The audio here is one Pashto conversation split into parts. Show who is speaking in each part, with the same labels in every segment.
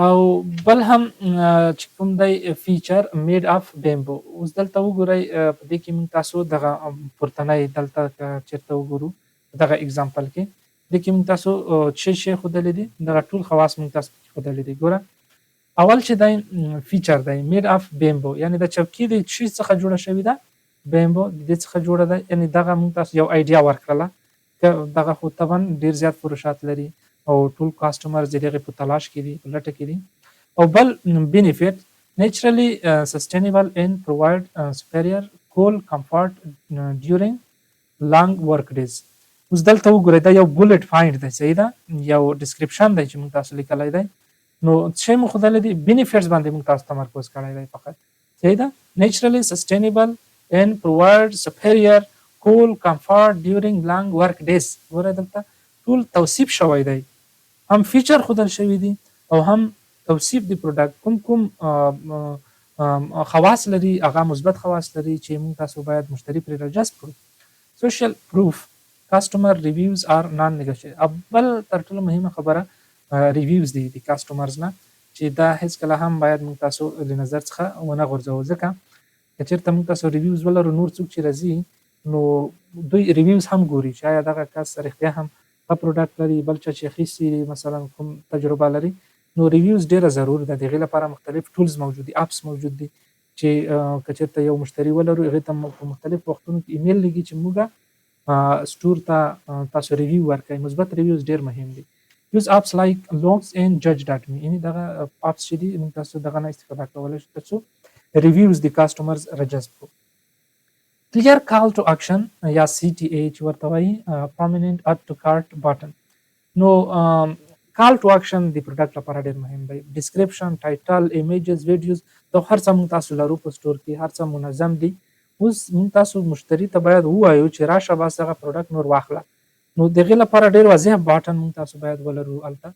Speaker 1: او بل هم چې کوم دی فیچر میډ اف بیمبو. اوس دلته وګورئ په دې کې موږ تاسو دغه پورتنی دلته چېرته وګورو دغه اګزامپل کې دې کې موږ تاسو څه شی ښودلی دي دغه ټول خواص موږ تاسو ښودلی دي. ګوره اول چې دی فیچر دی میډ اف بیمبو یعنی د چوکۍ د شي څخه جوړه شوې ده بیمبو د دې څخه جوړه ده یعنی دغه موږ تاسو یو آیډیا ورکړله که دغه خو طبعا ډېر زیات فروشات لري او ټول کاسټمرز د دغې په تلاش کې دي په لټه کې دي. او بل benefit naturally sustainable and provide superior cool comfort during long work days. اوس دلته وګورئ دا یو بولټ پوینټ دی صحیح ده یو ډسکرپشن دی چې موږ تاسو لیکلی دی نو څه مو ښودلی دي بینیفټس باندې موږ تاسو تمرکز کړی دی فقط صحیح ده naturally sustainable and provide superior cool comfort during long work days. ګورئ دلته ټول توصیف شوی دی هم فیچر ښودل شوي دي او هم توصیف د پروډکټ کوم خواص لري هغه مثبت خواص لري چې موږ تاسو باید مشتری پرې راجذب کړو. سوشل پروف کاسټمر ریویوز آر نان نیګوشیبل. بل تر ټولو مهمه خبره ریویوز دي د کاسټمرز نه چې دا هیڅکله هم باید موږ تاسو له نظر څخه ونه غورځوو ځکه که چېرته موږ تاسو ریویوز ولرو نور څوک چې راځي نو دوی ریویوز هم ګوري چې آیا دغه کس رښتیا هم ښه پروډکټ لري بل چا چې اخیستي مثلا کوم تجربه لري نو ریویوز ډیره ضرور ده. د هغې لپاره مختلف ټولز موجود دي اپس موجود دي چې که چېرته یو مشتری ولرو هغې ته په مختلفو وختونو کې ایمیل لیږي چې موږ سټور ته تاسو ریویو ورکړئ. مثبت ریویوز ډیر مهم دي. یوز اپس لایک لوګز اینډ جج ډاټ می یعنې دغه اپس چې دي موږ تاسو دغه نه استفاده کولی شو تر څو ریویوز د کاسټمرز راجذب کړو. کلیر کال ټو اکشن یا سی ټي ای چې ورته وایي پرمیننټ اډ ټو کارټ بټن. نو کال ټو اکشن د پروډکټ لپاره ډېر مهم دی. ډسکرپشن ټایټل ایمیجز ویډیوز دا هر څه موږ تاسو لرو په سټور کې هر څه منظم دي. اوس موږ تاسو مشتری ته باید ووایو چې راشه بس دغه پروډکټ نور واخله نو د هغې لپاره ډېر واضح باټن موږ تاسو باید ولرو هلته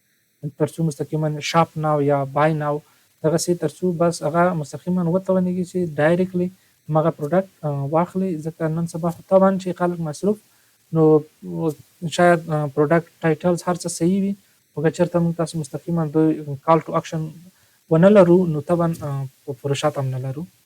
Speaker 1: تر څو مستقیما شاپ ناو یا بای ناو دغسې تر څو بس هغه مستقیما وتوانېږي چې ډایرکټلی همغه پروډکټ واخلي ځکه نن سبا خو طبعا چې خلک مصروف نو شاید پروډکټ ټایټلز هر څه صحیح وي خو که چېرته موږ تاسو مستقیما دوی کال ټو اکشن ونه لرو نو طبعا فروشات هم نه لرو.